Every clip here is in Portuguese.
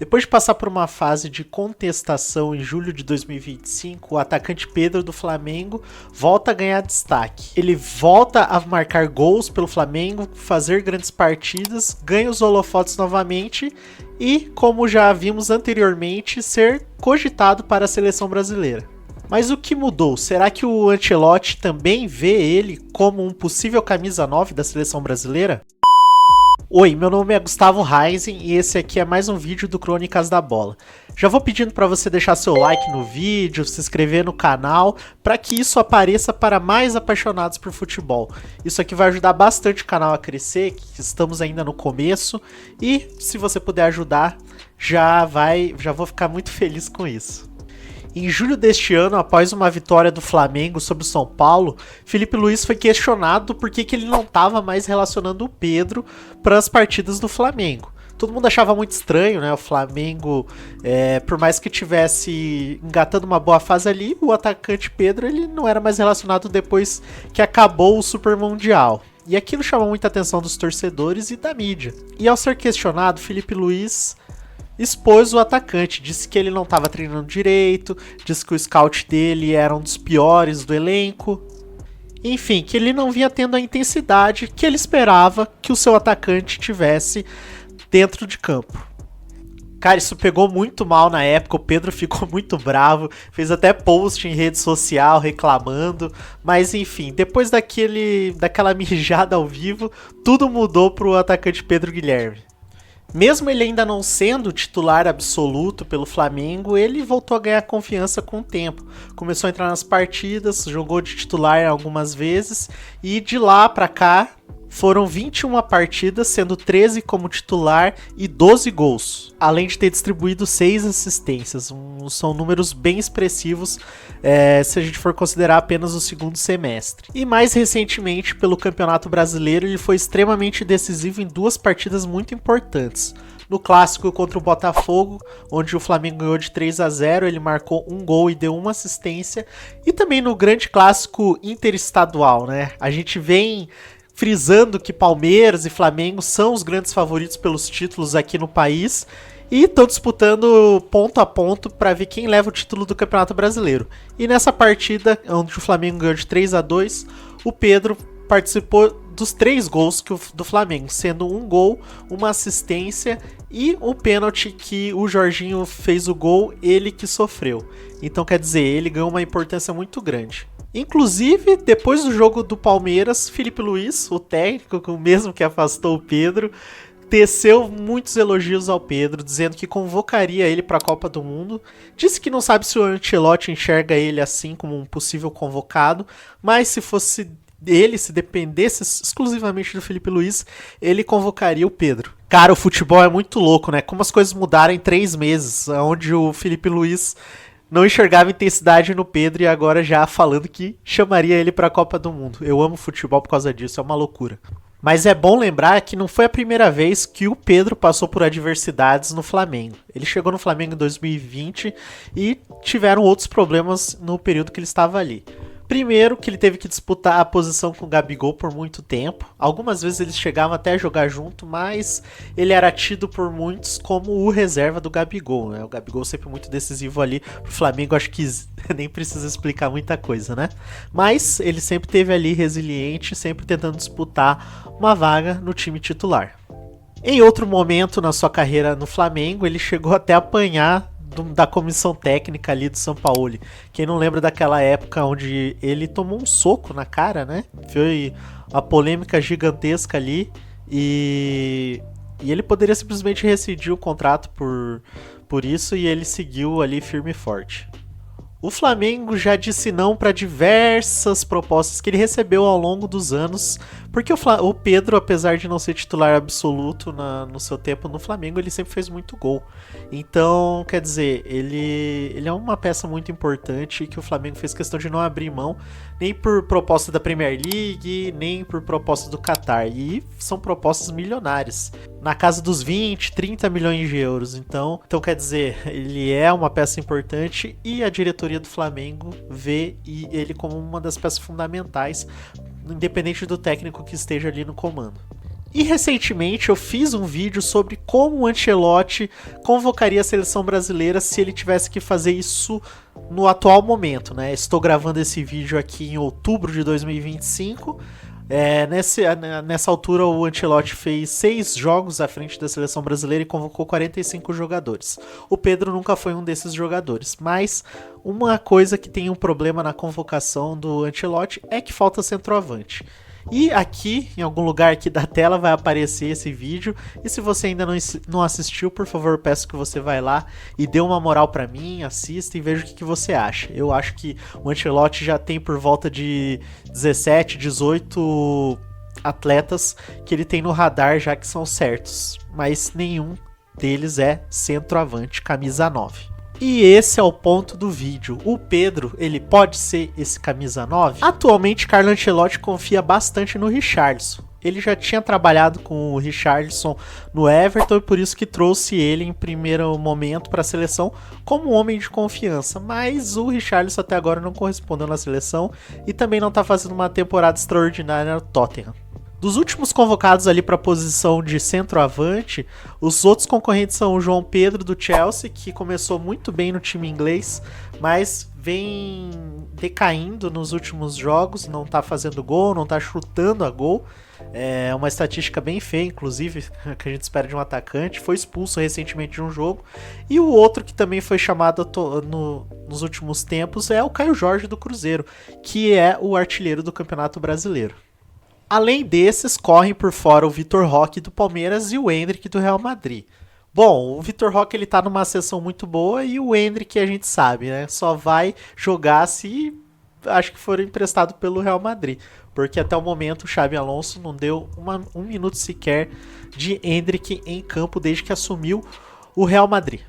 Depois de passar por uma fase de contestação em julho de 2025, o atacante Pedro do Flamengo volta a ganhar destaque. Ele volta a marcar gols pelo Flamengo, fazer grandes partidas, ganha os holofotes novamente e, como já vimos anteriormente, ser cogitado para a seleção brasileira. Mas o que mudou? Será que o Ancelotti também vê ele como um possível camisa 9 da seleção brasileira? Oi, meu nome é Gustavo Reisen e esse aqui é mais um vídeo do Crônicas da Bola. Já vou pedindo para você deixar seu like no vídeo, se inscrever no canal, para que isso apareça para mais apaixonados por futebol. Isso aqui vai ajudar bastante o canal a crescer, que estamos ainda no começo, e se você puder ajudar, já vou ficar muito feliz com isso. Em julho deste ano, após uma vitória do Flamengo sobre o São Paulo, Felipe Luiz foi questionado por que ele não estava mais relacionando o Pedro para as partidas do Flamengo. Todo mundo achava muito estranho, né? O Flamengo, por mais que tivesse engatando uma boa fase ali, o atacante Pedro ele não era mais relacionado depois que acabou o Super Mundial. E aquilo chamou muita atenção dos torcedores e da mídia. E ao ser questionado, Felipe Luiz expôs o atacante, disse que ele não estava treinando direito, disse que o scout dele era um dos piores do elenco. Enfim, que ele não vinha tendo a intensidade que ele esperava que o seu atacante tivesse dentro de campo. Cara, isso pegou muito mal na época, o Pedro ficou muito bravo, fez até post em rede social reclamando, mas enfim, depois daquela mijada ao vivo, tudo mudou pro atacante Pedro Guilherme. Mesmo ele ainda não sendo titular absoluto pelo Flamengo, ele voltou a ganhar confiança com o tempo. Começou a entrar nas partidas, jogou de titular algumas vezes e de lá pra cá foram 21 partidas, sendo 13 como titular e 12 gols. Além de ter distribuído 6 assistências. São números bem expressivos se a gente for considerar apenas o segundo semestre. E mais recentemente, pelo Campeonato Brasileiro, ele foi extremamente decisivo em 2 partidas muito importantes. No clássico contra o Botafogo, onde o Flamengo ganhou de 3-0, ele marcou um gol e deu uma assistência. E também no grande clássico interestadual, né? A gente vem frisando que Palmeiras e Flamengo são os grandes favoritos pelos títulos aqui no país e estão disputando ponto a ponto para ver quem leva o título do Campeonato Brasileiro. E nessa partida, onde o Flamengo ganhou de 3-2, o Pedro participou dos 3 gols do Flamengo, sendo um gol, uma assistência e o pênalti que o Jorginho fez o gol, ele que sofreu. Então quer dizer, ele ganhou uma importância muito grande. Inclusive, depois do jogo do Palmeiras, Felipe Luiz, o técnico, o mesmo que afastou o Pedro, teceu muitos elogios ao Pedro, dizendo que convocaria ele para a Copa do Mundo. Disse que não sabe se o Ancelotti enxerga ele assim como um possível convocado, mas se fosse ele, se dependesse exclusivamente do Felipe Luiz, ele convocaria o Pedro. Cara, o futebol é muito louco, né? Como as coisas mudaram em 3 meses, onde o Felipe Luiz não enxergava intensidade no Pedro e agora já falando que chamaria ele para a Copa do Mundo. Eu amo futebol por causa disso, é uma loucura. Mas é bom lembrar que não foi a primeira vez que o Pedro passou por adversidades no Flamengo. Ele chegou no Flamengo em 2020 e tiveram outros problemas no período que ele estava ali. Primeiro, que ele teve que disputar a posição com o Gabigol por muito tempo. Algumas vezes eles chegavam até a jogar junto, mas ele era tido por muitos como o reserva do Gabigol, né? O Gabigol sempre muito decisivo ali pro Flamengo, acho que nem precisa explicar muita coisa, né? Mas ele sempre teve ali resiliente, sempre tentando disputar uma vaga no time titular. Em outro momento na sua carreira no Flamengo, ele chegou até a apanhar da comissão técnica ali do São Paulo. Quem não lembra daquela época onde ele tomou um soco na cara, né? Foi uma polêmica gigantesca ali e ele poderia simplesmente rescindir o contrato por isso e ele seguiu ali firme e forte. O Flamengo já disse não para diversas propostas que ele recebeu ao longo dos anos, porque o Pedro, apesar de não ser titular absoluto no seu tempo no Flamengo, ele sempre fez muito gol. Então, quer dizer, ele é uma peça muito importante que o Flamengo fez questão de não abrir mão, nem por proposta da Premier League, nem por proposta do Qatar. E são propostas milionárias, na casa dos 20, 30 milhões de euros. Então quer dizer, ele é uma peça importante e a diretoria do Flamengo vê ele como uma das peças fundamentais, independente do técnico que esteja ali no comando. E recentemente eu fiz um vídeo sobre como o Ancelotti convocaria a seleção brasileira se ele tivesse que fazer isso no atual momento, né? Estou gravando esse vídeo aqui em outubro de 2025. Nessa altura o Ancelotti fez 6 jogos à frente da seleção brasileira e convocou 45 jogadores. O Pedro nunca foi um desses jogadores, mas uma coisa que tem um problema na convocação do Ancelotti é que falta centroavante. E aqui, em algum lugar aqui da tela, vai aparecer esse vídeo. E se você ainda não assistiu, por favor, peço que você vá lá e dê uma moral pra mim, assista e veja o que você acha. Eu acho que o Ancelotti já tem por volta de 17, 18 atletas que ele tem no radar já que são certos. Mas nenhum deles é centroavante, camisa 9. E esse é o ponto do vídeo. O Pedro, ele pode ser esse camisa 9? Atualmente, Carlo Ancelotti confia bastante no Richarlison. Ele já tinha trabalhado com o Richarlison no Everton e por isso que trouxe ele em primeiro momento para a seleção como um homem de confiança. Mas o Richarlison até agora não correspondeu na seleção e também não está fazendo uma temporada extraordinária no Tottenham. Dos últimos convocados ali para a posição de centroavante, os outros concorrentes são o João Pedro do Chelsea, que começou muito bem no time inglês, mas vem decaindo nos últimos jogos, não tá fazendo gol, não tá chutando a gol. É uma estatística bem feia, inclusive, que a gente espera de um atacante. Foi expulso recentemente de um jogo. E o outro que também foi chamado nos últimos tempos é o Caio Jorge do Cruzeiro, que é o artilheiro do Campeonato Brasileiro. Além desses, correm por fora o Vitor Roque do Palmeiras e o Endrick do Real Madrid. Bom, o Vitor Roque ele tá numa sessão muito boa e o Endrick a gente sabe, né? Só vai jogar se acho que for emprestado pelo Real Madrid. Porque até o momento o Xabi Alonso não deu um minuto sequer de Endrick em campo desde que assumiu o Real Madrid.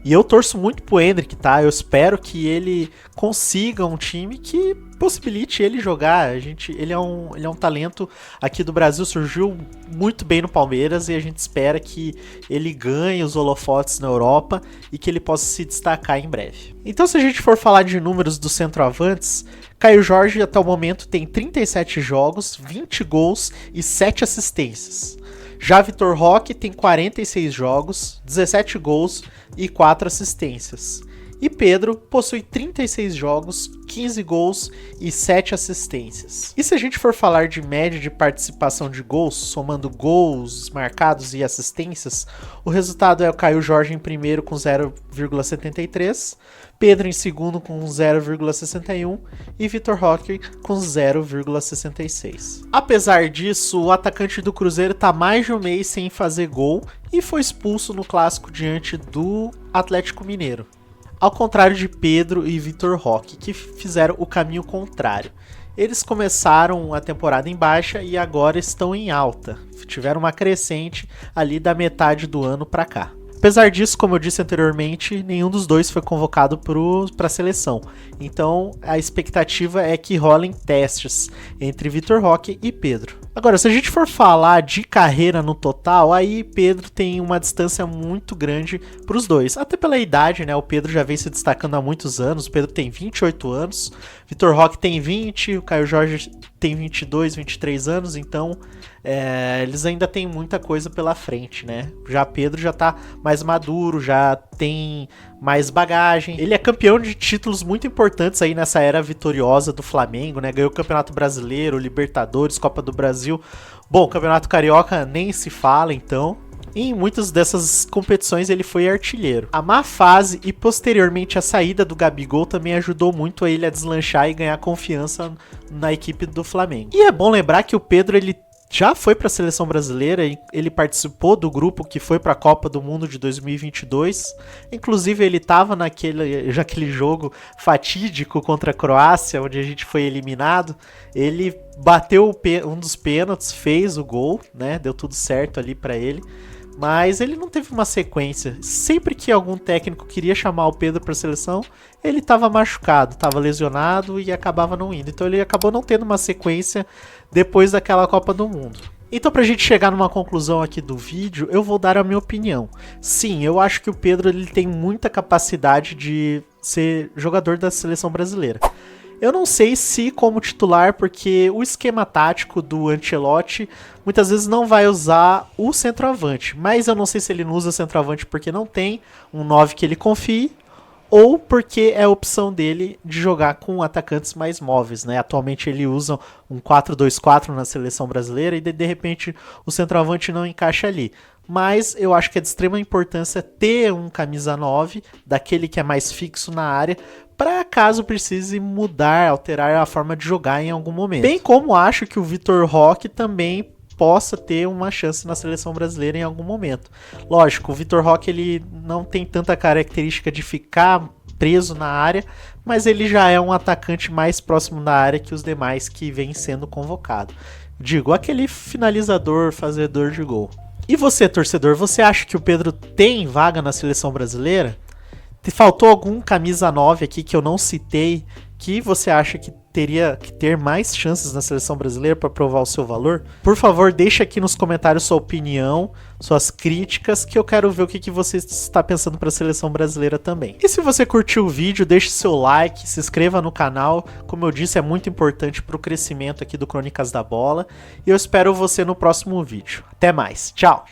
E eu torço muito pro Endrick, tá? Eu espero que ele consiga um time que possibilite ele jogar. Ele é um talento aqui do Brasil, surgiu muito bem no Palmeiras e a gente espera que ele ganhe os holofotes na Europa e que ele possa se destacar em breve. Então, se a gente for falar de números dos centroavantes, Caio Jorge até o momento tem 37 jogos, 20 gols e 7 assistências. Já Vitor Roque tem 46 jogos, 17 gols e 4 assistências. E Pedro possui 36 jogos, 15 gols e 7 assistências. E se a gente for falar de média de participação de gols, somando gols marcados e assistências, o resultado é o Caio Jorge em primeiro com 0,73, Pedro em segundo com 0,61 e Vitor Roque com 0,66. Apesar disso, o atacante do Cruzeiro está mais de um mês sem fazer gol e foi expulso no clássico diante do Atlético Mineiro. Ao contrário de Pedro e Vitor Roque, que fizeram o caminho contrário. Eles começaram a temporada em baixa e agora estão em alta. Tiveram uma crescente ali da metade do ano para cá. Apesar disso, como eu disse anteriormente, nenhum dos dois foi convocado para a seleção. Então, a expectativa é que rolem testes entre Vitor Roque e Pedro. Agora, se a gente for falar de carreira no total, aí Pedro tem uma distância muito grande para os dois. Até pela idade, né? O Pedro já vem se destacando há muitos anos. O Pedro tem 28 anos, Vitor Roque tem 20, o Caio Jorge tem 22, 23 anos, então eles ainda têm muita coisa pela frente, né? Já Pedro já tá mais maduro, já tem mais bagagem. Ele é campeão de títulos muito importantes aí nessa era vitoriosa do Flamengo, né? Ganhou o Campeonato Brasileiro, Libertadores, Copa do Brasil. Bom, Campeonato Carioca nem se fala, então. E em muitas dessas competições ele foi artilheiro. A má fase e posteriormente a saída do Gabigol também ajudou muito a ele a deslanchar e ganhar confiança na equipe do Flamengo. E é bom lembrar que o Pedro ele já foi para a seleção brasileira, ele participou do grupo que foi para a Copa do Mundo de 2022. Inclusive ele estava naquele jogo fatídico contra a Croácia, onde a gente foi eliminado. Ele bateu um dos pênaltis, fez o gol, né? Deu tudo certo ali para ele. Mas ele não teve uma sequência. Sempre que algum técnico queria chamar o Pedro para a seleção, ele estava machucado, estava lesionado e acabava não indo. Então ele acabou não tendo uma sequência depois daquela Copa do Mundo. Então, pra gente chegar numa conclusão aqui do vídeo, eu vou dar a minha opinião. Sim, eu acho que o Pedro ele tem muita capacidade de ser jogador da seleção brasileira. Eu não sei se como titular, porque o esquema tático do Ancelotti muitas vezes não vai usar o centroavante, mas eu não sei se ele não usa centroavante porque não tem um 9 que ele confie, ou porque é a opção dele de jogar com atacantes mais móveis, né? Atualmente ele usa um 4-2-4 na seleção brasileira e de repente o centroavante não encaixa ali. Mas eu acho que é de extrema importância ter um camisa 9, daquele que é mais fixo na área, para caso precise mudar, alterar a forma de jogar em algum momento. Bem como acho que o Vitor Roque também possa ter uma chance na seleção brasileira em algum momento. Lógico, o Vitor Roque ele não tem tanta característica de ficar preso na área, mas ele já é um atacante mais próximo da área que os demais que vêm sendo convocados. Digo, aquele finalizador, fazedor de gol. E você, torcedor, você acha que o Pedro tem vaga na seleção brasileira? Te faltou algum camisa 9 aqui que eu não citei, que você acha que teria que ter mais chances na seleção brasileira para provar o seu valor? Por favor, deixe aqui nos comentários sua opinião, suas críticas, que eu quero ver o que você está pensando para a seleção brasileira também. E se você curtiu o vídeo, deixe seu like, se inscreva no canal, como eu disse, é muito importante para o crescimento aqui do Crônicas da Bola, e eu espero você no próximo vídeo. Até mais, tchau!